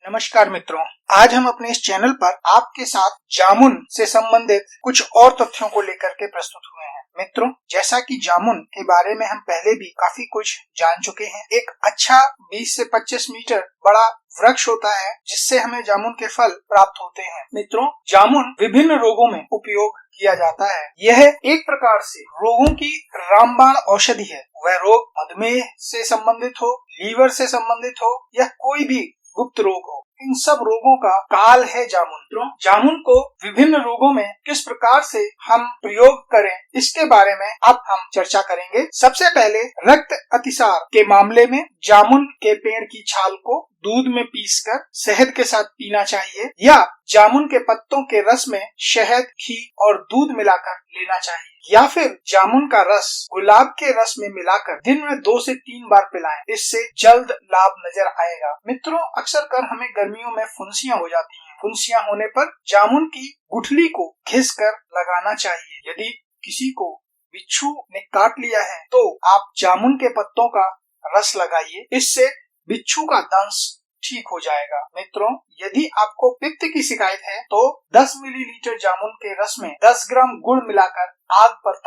नमस्कार मित्रों, आज हम अपने इस चैनल पर आपके साथ जामुन से संबंधित कुछ और तथ्यों को लेकर के प्रस्तुत हुए हैं। मित्रों, जैसा कि जामुन के बारे में हम पहले भी काफी कुछ जान चुके हैं। एक अच्छा 20 से 25 मीटर बड़ा वृक्ष होता है जिससे हमें जामुन के फल प्राप्त होते हैं। मित्रों, जामुन विभिन्न रोगों में उपयोग किया जाता है। यह एक प्रकार से रोगों की रामबाण औषधि है। वह रोग मधुमेह से संबंधित हो, लीवर से संबंधित हो या कोई भी गुप्त रोग हो, इन सब रोगों का काल है जामुन। जामुन को विभिन्न रोगों में किस प्रकार से हम प्रयोग करें, इसके बारे में अब हम चर्चा करेंगे। सबसे पहले रक्त अतिसार के मामले में जामुन के पेड़ की छाल को दूध में पीसकर शहद के साथ पीना चाहिए या जामुन के पत्तों के रस में शहद, घी और दूध मिलाकर लेना चाहिए, या फिर जामुन का रस गुलाब के रस में मिलाकर दिन में 2 से 3 बार पिलाएं। इससे जल्द लाभ नजर आएगा। मित्रों, अक्सर कर हमें गर्मियों में फुंसियां हो जाती हैं। फुंसियां होने पर जामुन की गुठली को घिसकर लगाना चाहिए। यदि किसी को बिच्छू ने काट लिया है तो आप जामुन के पत्तों का रस लगाइए, इससे बिच्छू का दंश ठीक हो जाएगा। मित्रों, यदि आपको पित्त की शिकायत है तो 10 मिलीलीटर जामुन के रस में 10 ग्राम गुड़ मिलाकर आग पर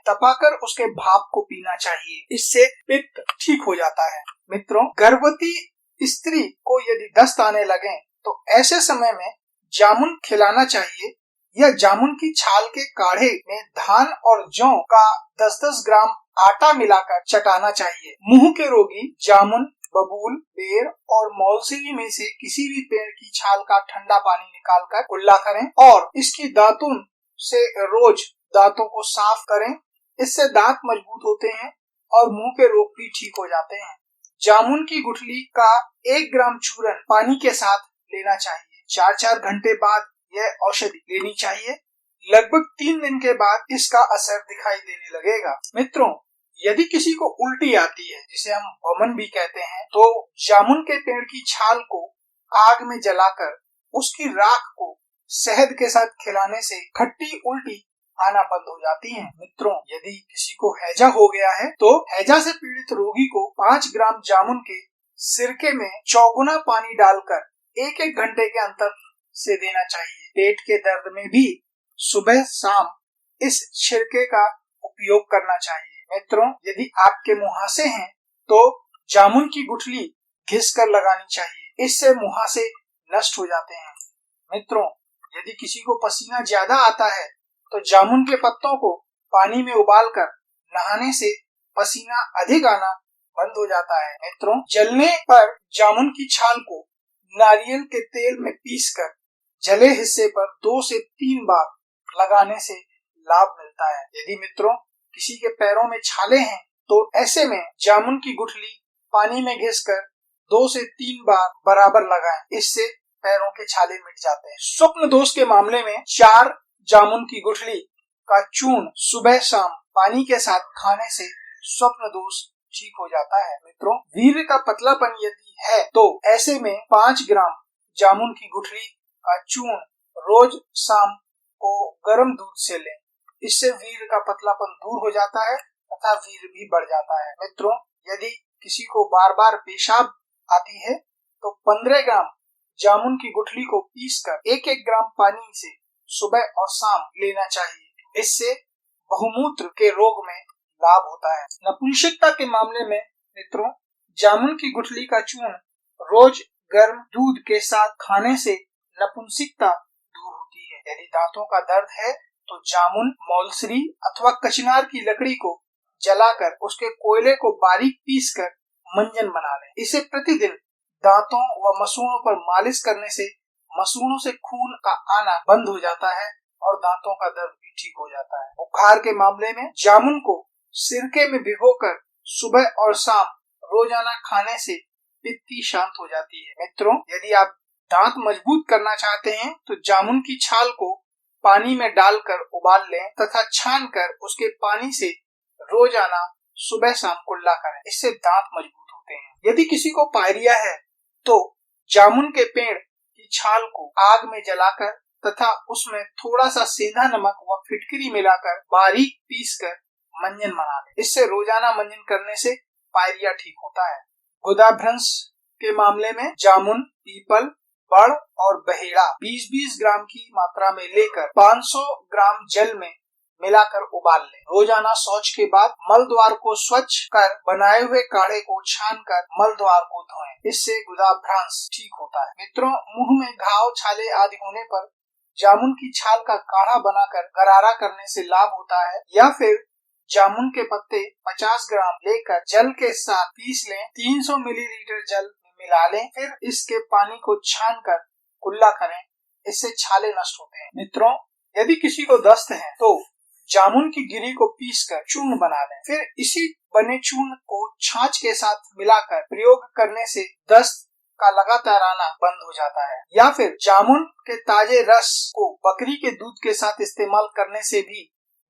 तपाकर उसके भाप को पीना चाहिए। इससे पित्त ठीक हो जाता है। मित्रों, गर्भवती स्त्री को यदि दस्त आने लगे तो ऐसे समय में जामुन खिलाना चाहिए या जामुन की छाल के काढ़े में धान और जौ का 10-10 ग्राम आटा मिलाकर चटाना चाहिए। मुंह के रोगी जामुन, बबूल, बेर और मौलसी में से किसी भी पेड़ की छाल का ठंडा पानी निकालकर कुल्ला करें और इसकी दातुन से रोज दांतों को साफ करें। इससे दांत मजबूत होते हैं और मुंह के रोग भी ठीक हो जाते हैं। जामुन की गुठली का 1 ग्राम चूरन पानी के साथ लेना चाहिए। 4-4 घंटे बाद यह औषधि लेनी चाहिए। लगभग 3 दिन के बाद इसका असर दिखाई देने लगेगा। मित्रों, यदि किसी को उल्टी आती है, जिसे हम वमन भी कहते हैं, तो जामुन के पेड़ की छाल को आग में जलाकर उसकी राख को शहद के साथ खिलाने से खट्टी उल्टी आना बंद हो जाती है। मित्रों, यदि किसी को हैजा हो गया है तो हैजा से पीड़ित रोगी को 5 ग्राम जामुन के सिरके में चौगुना पानी डालकर 1-1 घंटे के अंतर से देना चाहिए। पेट के दर्द में भी सुबह शाम इस छिड़के का उपयोग करना चाहिए। मित्रों, यदि आपके मुहासे हैं तो जामुन की गुठली घिसकर लगानी चाहिए। इससे मुहासे नष्ट हो जाते हैं। मित्रों, यदि किसी को पसीना ज्यादा आता है तो जामुन के पत्तों को पानी में उबालकर नहाने से पसीना अधिक आना बंद हो जाता है। मित्रों, जलने पर जामुन की छाल को नारियल के तेल में पीसकर जले हिस्से पर 2 से 3 बार लगाने से लाभ मिलता है। यदि मित्रों किसी के पैरों में छाले हैं तो ऐसे में जामुन की गुठली पानी में घिसकर 2 से 3 बार बराबर लगाएं। इससे पैरों के छाले मिट जाते हैं। स्वप्न दोष के मामले में 4 जामुन की गुठली का चूर्ण सुबह शाम पानी के साथ खाने से स्वप्न दोष ठीक हो जाता है। मित्रों, वीर्य का पतलापन यदि है तो ऐसे में 5 ग्राम जामुन की गुठली का चूर्ण रोज शाम को गर्म दूध से लें। इससे वीर्य का पतलापन दूर हो जाता है तथा वीर्य भी बढ़ जाता है। मित्रों, यदि किसी को बार बार पेशाब आती है तो 15 ग्राम जामुन की गुठली को पीसकर 1-1 ग्राम पानी से सुबह और शाम लेना चाहिए। इससे बहुमूत्र के रोग में लाभ होता है। नपुंसकता के मामले में मित्रों, जामुन की गुठली का चूर्ण रोज गर्म दूध के साथ खाने से नपुंसकता दूर होती है। यदि दांतों का दर्द है तो जामुन, मौलसरी अथवा कचनार की लकड़ी को जलाकर उसके कोयले को बारीक पीसकर मंजन बना लें। इसे प्रतिदिन दांतों व मसूड़ों पर मालिश करने से मसूड़ों से खून का आना बंद हो जाता है और दांतों का दर्द भी ठीक हो जाता है। बुखार के मामले में जामुन को सिरके में भिगोकर सुबह और शाम रोजाना खाने से पित्ती शांत हो जाती है। मित्रों, यदि आप दांत मजबूत करना चाहते हैं तो जामुन की छाल को पानी में डालकर उबाल लें तथा छानकर उसके पानी से रोजाना सुबह शाम कुल्ला करें। इससे दांत मजबूत होते हैं। यदि किसी को पायरिया है तो जामुन के पेड़ की छाल को आग में जलाकर तथा उसमें थोड़ा सा सेंधा नमक व फिटकरी मिलाकर बारीक पीसकर मंजन बना लें। इससे रोजाना मंजन करने से पायरिया ठीक होता है। गुदाभ्रंश के मामले में जामुन, पीपल बड़ और बहेड़ा 20-20 ग्राम की मात्रा में लेकर 500 ग्राम जल में मिलाकर उबाल लें। रोजाना शौच के बाद मल द्वार को स्वच्छ कर बनाए हुए काढ़े को छानकर मल द्वार को धोएं। इससे गुदाभ्रांश ठीक होता है। मित्रों, मुंह में घाव, छाले आदि होने पर जामुन की छाल का काढ़ा बनाकर गरारा करने से लाभ होता है, या फिर जामुन के पत्ते 50 ग्राम लेकर जल के साथ पीस लें। 300 मिलीलीटर जल में मिला लें, फिर इसके पानी को छानकर कुल्ला करें। इससे छाले नष्ट होते हैं। मित्रों, यदि किसी को दस्त है तो जामुन की गिरी को पीसकर चूर्ण बना लें, फिर इसी बने चूर्ण को छाछ के साथ मिलाकर प्रयोग करने से दस्त का लगातार आना बंद हो जाता है। या फिर जामुन के ताजे रस को बकरी के दूध के साथ इस्तेमाल करने से भी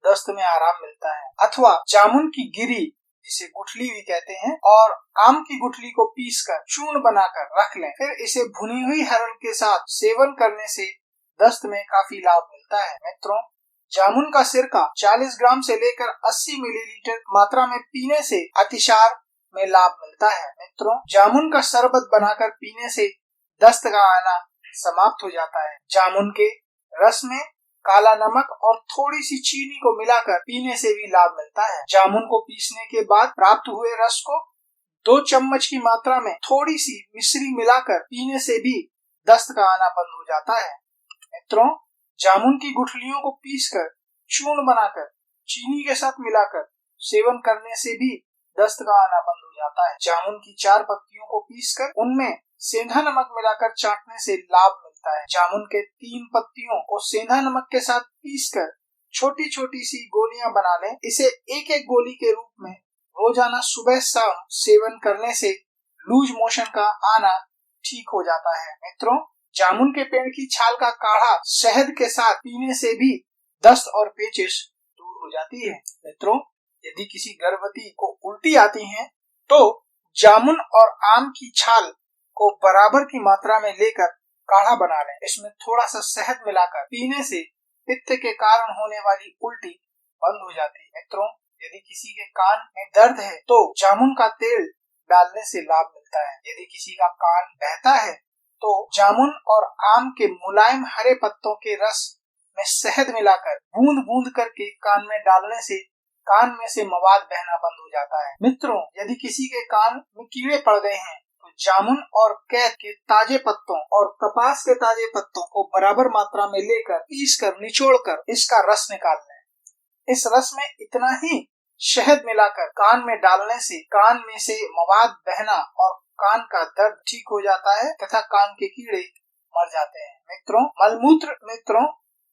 दस्त में आराम मिलता है। अथवा जामुन की गिरी, जिसे गुठली भी कहते हैं, और आम की गुठली को पीसकर चूर्ण बनाकर रख लें, फिर इसे भुनी हुई हरड़ के साथ सेवन करने से दस्त में काफी लाभ मिलता है। मित्रों, जामुन का सिरका 40 ग्राम से लेकर 80 मिलीलीटर मात्रा में पीने से अतिसार में लाभ मिलता है। मित्रों, जामुन का शरबत बनाकर पीने से दस्त का आना समाप्त हो जाता है। जामुन के रस में काला नमक और थोड़ी सी चीनी को मिलाकर पीने से भी लाभ मिलता है। जामुन को पीसने के बाद प्राप्त हुए रस को 2 चम्मच की मात्रा में थोड़ी सी मिश्री मिलाकर पीने से भी दस्त का आना बंद हो जाता है। मित्रों, जामुन की गुठलियों को पीसकर चूर्ण बनाकर चीनी के साथ मिलाकर सेवन करने से भी दस्त का आना बंद हो जाता है। जामुन की 4 पत्तियों को पीसकर उनमें सेंधा नमक मिलाकर चाटने से लाभ मिलता है। जामुन के 3 पत्तियों को सेंधा नमक के साथ पीसकर छोटी छोटी सी गोलियां बना लें। इसे एक एक गोली के रूप में रोजाना सुबह शाम सेवन करने से लूज मोशन का आना ठीक हो जाता है। मित्रों, जामुन के पेड़ की छाल का काढ़ा शहद के साथ पीने से भी दस्त और पेचिश दूर हो जाती है। मित्रों, यदि किसी गर्भवती को उल्टी आती है तो जामुन और आम की छाल को बराबर की मात्रा में लेकर काढ़ा बना लें। इसमें थोड़ा सा शहद मिलाकर पीने से पित्त के कारण होने वाली उल्टी बंद हो जाती है। मित्रों, यदि किसी के कान में दर्द है तो जामुन का तेल डालने से लाभ मिलता है। यदि किसी का कान बहता है तो जामुन और आम के मुलायम हरे पत्तों के रस में शहद मिलाकर बूंद बूंद करके कान में डालने से कान में से मवाद बहना बंद हो जाता है। मित्रों, यदि किसी के कान में कीड़े पड़ गए हैं तो जामुन और कैद के ताजे पत्तों और कपास के ताजे पत्तों को बराबर मात्रा में लेकर पीसकर निचोड़कर इसका रस निकाल लें। इस रस में इतना ही शहद मिलाकर कान में डालने से कान में से मवाद बहना और कान का दर्द ठीक हो जाता है तथा कान के कीड़े मर जाते हैं। मित्रों,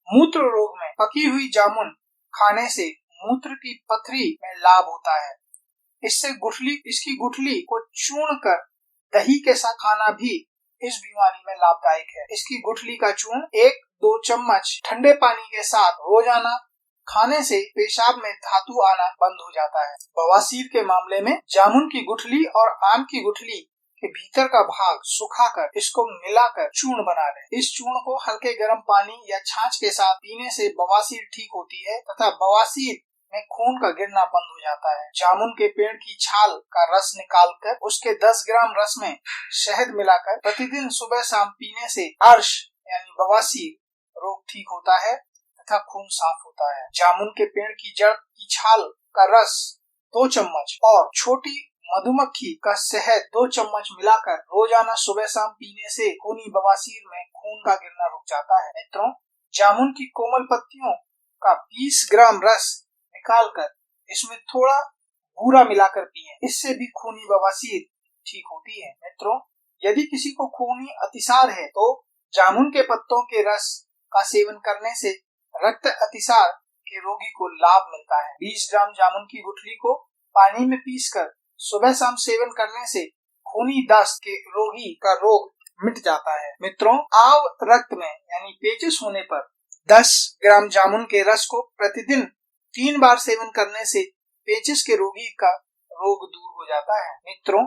मूत्र रोग में पकी हुई जामुन खाने से मूत्र की पथरी में लाभ होता है। इसकी गुठली को चूर्ण कर दही के साथ खाना भी इस बीमारी में लाभदायक है। इसकी गुठली का चूर्ण 1-2 चम्मच ठंडे पानी के साथ रोजाना खाने से पेशाब में धातु आना बंद हो जाता है। बवासीर के मामले में जामुन की गुठली और आम की गुठली के भीतर का भाग सुखाकर इसको मिलाकर चूर्ण बना लें। इस चूर्ण को हल्के गर्म पानी या छाछ के साथ पीने से बवासीर ठीक होती है तथा बवासीर में खून का गिरना बंद हो जाता है। जामुन के पेड़ की छाल का रस निकालकर उसके 10 ग्राम रस में शहद मिलाकर प्रतिदिन सुबह शाम पीने से अर्श यानी बवासीर रोग ठीक होता है तथा खून साफ होता है। जामुन के पेड़ की जड़ की छाल का रस 2 चम्मच और छोटी मधुमक्खी का शहद 2 चम्मच मिलाकर रोजाना सुबह शाम पीने से खूनी बवासीर में खून का गिरना रुक जाता है। मित्रों, जामुन की कोमल पत्तियों का 20 ग्राम रस निकालकर इसमें थोड़ा बूरा मिलाकर पिएं। इससे भी खूनी बवासीर ठीक होती है। मित्रों, यदि किसी को खूनी अतिसार है तो जामुन के पत्तों के रस का सेवन करने से रक्त अतिसार के रोगी को लाभ मिलता है। 20 ग्राम जामुन की गुठली को पानी में पीसकर सुबह शाम सेवन करने से खूनी दस्त के रोगी का रोग मिट जाता है। मित्रों, आव रक्त में यानी पेचिश होने पर 10 ग्राम जामुन के रस को प्रतिदिन 3 बार सेवन करने से पेचिश के रोगी का रोग दूर हो जाता है। मित्रों,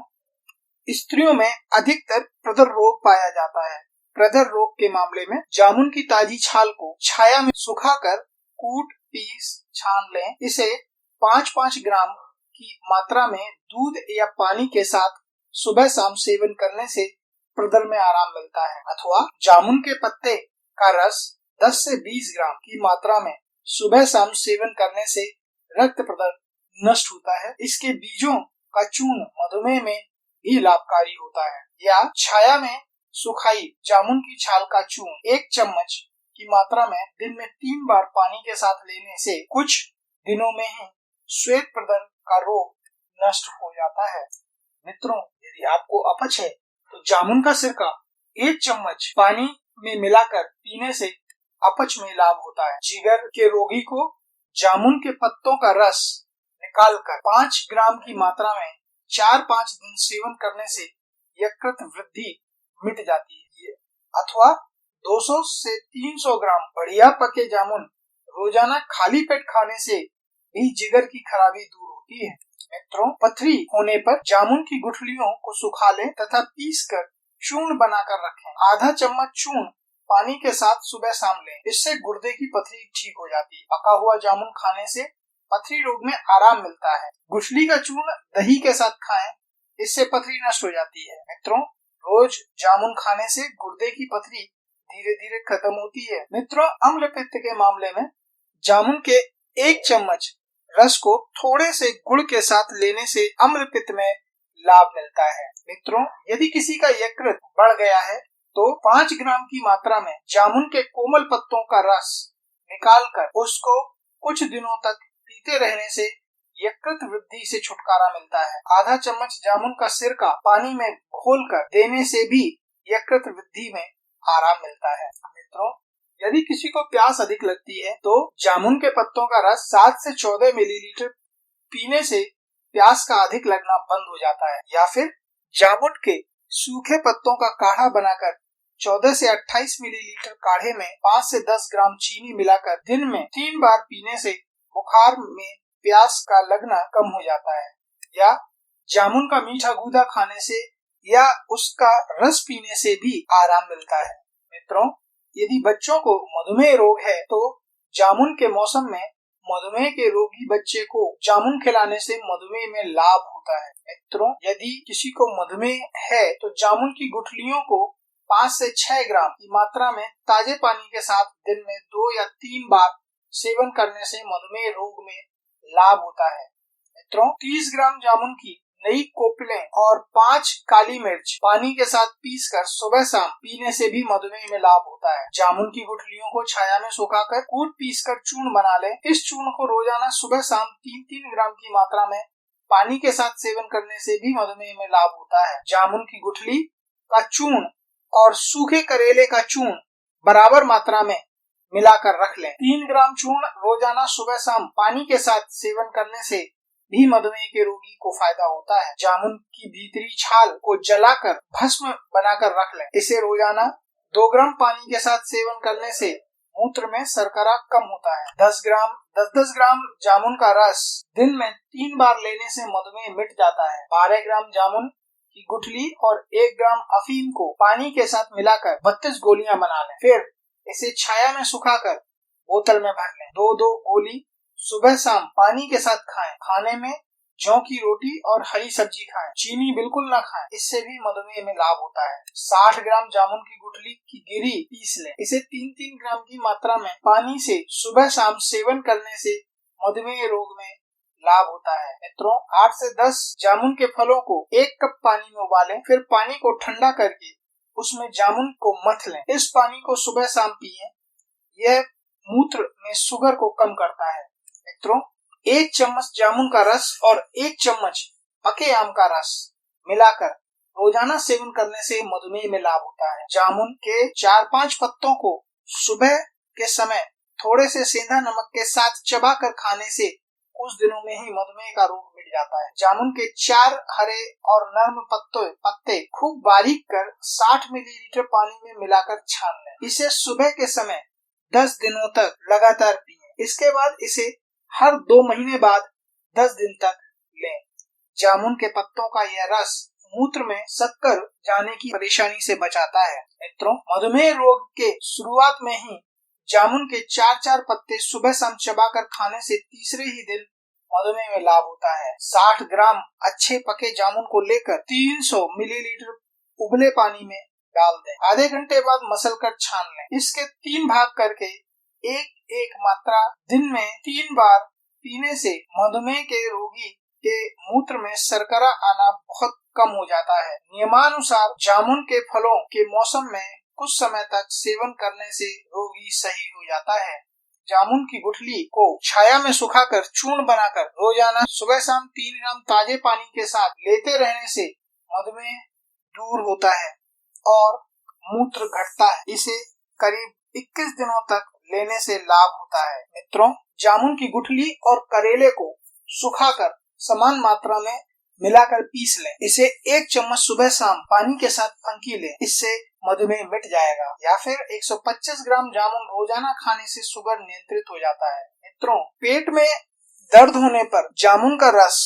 स्त्रियों में अधिकतर प्रदर रोग पाया जाता है। प्रदर रोग के मामले में जामुन की ताजी छाल को छाया में सुखाकर कूट पीस छान लें। इसे 5-5 ग्राम की मात्रा में दूध या पानी के साथ सुबह शाम सेवन करने से प्रदर में आराम मिलता है। अथवा जामुन के पत्ते का रस 10 से 20 ग्राम की मात्रा में सुबह शाम सेवन करने से रक्त प्रदर नष्ट होता है। इसके बीजों का चूर्ण मधुमेह में भी लाभकारी होता है। या छाया में सुखाई जामुन की छाल का चूर्ण 1 चम्मच की मात्रा में दिन में 3 बार पानी के साथ लेने से कुछ दिनों में ही श्वेत प्रदर का रोग नष्ट हो जाता है। मित्रों, यदि आपको अपच है तो जामुन का सिरका 1 चम्मच पानी में मिलाकर पीने से अपच में लाभ होता है। जिगर के रोगी को जामुन के पत्तों का रस निकालकर 5 ग्राम की मात्रा में 4-5 दिन सेवन करने से यकृत वृद्धि मिट जाती है। अथवा 200 से 300 ग्राम बढ़िया पके जामुन रोजाना खाली पेट खाने से भी जिगर की खराबी दूर होती है। मित्रों, पथरी होने पर जामुन की गुठलियों को सुखा लें तथा पीसकर चूर्ण बनाकर रखें। आधा चम्मच चूर्ण पानी के साथ सुबह शाम लें, इससे गुर्दे की पथरी ठीक हो जाती है। पका हुआ जामुन खाने से पथरी रोग में आराम मिलता है। गुठली का चूर्ण दही के साथ खाएं, इससे पथरी नष्ट हो जाती है। मित्रों, रोज जामुन खाने से गुर्दे की पथरी धीरे धीरे खत्म होती है। मित्रों, अम्ल पित्त के मामले में जामुन के 1 चम्मच रस को थोड़े से गुड़ के साथ लेने से अम्ल पित्त में लाभ मिलता है। मित्रों, यदि किसी का यकृत बढ़ गया है तो 5 ग्राम की मात्रा में जामुन के कोमल पत्तों का रस निकालकर उसको कुछ दिनों तक पीते रहने से यकृत वृद्धि से छुटकारा मिलता है। आधा चम्मच जामुन का सिरका पानी में घोलकर देने से भी यकृत वृद्धि में आराम मिलता है। मित्रों, यदि किसी को प्यास अधिक लगती है तो जामुन के पत्तों का रस 7 से 14 मिलीलीटर पीने से प्यास का अधिक लगना बंद हो जाता है। या फिर जामुन के सूखे पत्तों का काढ़ा बनाकर 14 से 28 मिलीलीटर काढ़े में 5 से 10 ग्राम चीनी मिलाकर दिन में 3 बार पीने से बुखार में प्यास का लगना कम हो जाता है। या जामुन का मीठा गूदा खाने से या उसका रस पीने से भी आराम मिलता है। मित्रों, यदि बच्चों को मधुमेह रोग है तो जामुन के मौसम में मधुमेह के रोगी बच्चे को जामुन खिलाने से मधुमेह में लाभ होता है। मित्रों, यदि किसी को मधुमेह है तो जामुन की गुठलियों को 5 से 6 ग्राम की मात्रा में ताजे पानी के साथ दिन में 2 या 3 बार सेवन करने से मधुमेह रोग में लाभ होता है। मित्रों, 30 ग्राम जामुन की नई कोपलें और 5 काली मिर्च पानी के साथ पीसकर सुबह शाम पीने से भी मधुमेह में लाभ होता है। जामुन की गुठलियों को छाया में सुखाकर कूट पीसकर चूर्ण बना लें। इस चूर्ण को रोजाना सुबह शाम 3-3 ग्राम की मात्रा में पानी के साथ सेवन करने से भी मधुमेह में लाभ होता है। जामुन की गुठली का चूर्ण और सूखे करेले का चूर्ण बराबर मात्रा में मिलाकर रख लें। 3 ग्राम चूर्ण रोजाना सुबह शाम पानी के साथ सेवन करने से भी मधुमेह के रोगी को फायदा होता है। जामुन की भीतरी छाल को जलाकर भस्म बनाकर रख लें। इसे रोजाना 2 ग्राम पानी के साथ सेवन करने से मूत्र में शर्करा कम होता है। 10 ग्राम जामुन का रस दिन में 3 बार लेने से मधुमेह मिट जाता है। 12 ग्राम जामुन की गुठली और 1 ग्राम अफीम को पानी के साथ मिलाकर 32 गोलियां बना लें। फिर इसे छाया में सुखाकर बोतल में भर लें। 2-2 गोली सुबह शाम पानी के साथ खाएं। खाने में जौ की रोटी और हरी सब्जी खाएं। चीनी बिल्कुल न खाएं, इससे भी मधुमेह में लाभ होता है। 60 ग्राम जामुन की गुठली की गिरी पीस लें। इसे 3-3 ग्राम की मात्रा में पानी से सुबह शाम सेवन करने से मधुमेह रोग में लाभ होता है। मित्रों, 8 से 10 जामुन के फलों को 1 कप पानी में उबालें, फिर पानी को ठंडा करके उसमें जामुन को मथ लें। इस पानी को सुबह शाम पिएं। यह मूत्र में शुगर को कम करता है। मित्रों, 1 चम्मच जामुन का रस और 1 चम्मच पके आम का रस मिलाकर रोजाना सेवन करने से मधुमेह में लाभ होता है। जामुन के 4-5 पत्तों को सुबह के समय थोड़े से सेंधा नमक के साथ चबाकर खाने से कुछ दिनों में ही मधुमेह का रोग मिट जाता है। जामुन के 4 हरे और नर्म पत्ते खूब बारीक कर 60 मिलीलीटर पानी में मिलाकर छान लें। इसे सुबह के समय 10 दिनों तक लगातार पिएं। इसके बाद इसे हर 2 महीने बाद 10 दिन तक लें। जामुन के पत्तों का यह रस मूत्र में शक्कर जाने की परेशानी से बचाता है। मित्रों, मधुमेह रोग के शुरुआत में ही जामुन के 4-4 पत्ते सुबह शाम चबाकर खाने से तीसरे ही दिन मधुमेह में लाभ होता है। 60 ग्राम अच्छे पके जामुन को लेकर 300 मिलीलीटर उबले पानी में डाल दें। आधे घंटे बाद मसल कर छान लें। इसके 3 भाग करके एक मात्रा दिन में 3 बार पीने से मधुमेह के रोगी के मूत्र में शर्करा आना बहुत कम हो जाता है। नियमानुसार जामुन के फलों के मौसम में कुछ समय तक सेवन करने से रोगी सही हो जाता है। जामुन की गुठली को छाया में सुखाकर चूर्ण बनाकर रोजाना सुबह शाम 3 ग्राम ताजे पानी के साथ लेते रहने से मधुमेह दूर होता है और मूत्र घटता है। इसे करीब 21 दिनों तक लेने से लाभ होता है। मित्रों, जामुन की गुठली और करेले को सुखाकर समान मात्रा में मिलाकर पीस लें। इसे 1 चम्मच सुबह शाम पानी के साथ फंकी लें। इससे मधुमेह मिट जाएगा। या फिर 125 ग्राम जामुन रोजाना खाने से शुगर नियंत्रित हो जाता है। मित्रों, पेट में दर्द होने पर जामुन का रस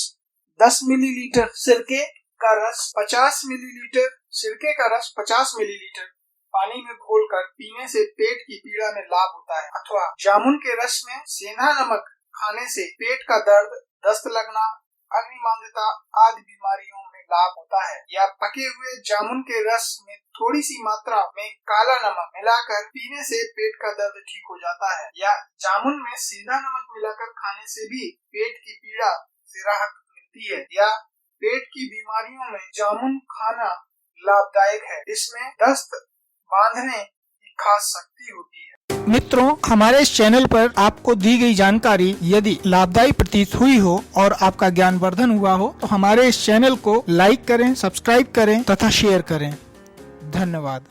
10 मिलीलीटर, सिरके का रस 50 मिलीलीटर, सिरके का रस 50 मिलीलीटर पानी में घोलकर पीने से पेट की पीड़ा में लाभ होता है। अथवा जामुन के रस में सेंधा नमक खाने से पेट का दर्द, दस्त लगना, अग्निमांद्यता आदि बीमारियों में लाभ होता है। या पके हुए जामुन के रस में थोड़ी सी मात्रा में काला नमक मिलाकर पीने से पेट का दर्द ठीक हो जाता है। या जामुन में सीधा नमक मिलाकर खाने से भी पेट की पीड़ा से राहत मिलती है। या पेट की बीमारियों में जामुन खाना लाभदायक है। इसमें दस्त बांधने की खास शक्ति होती है। मित्रों, हमारे इस चैनल पर आपको दी गई जानकारी यदि लाभदायी प्रतीत हुई हो और आपका ज्ञानवर्धन हुआ हो तो हमारे इस चैनल को लाइक करें, सब्सक्राइब करें तथा शेयर करें। धन्यवाद।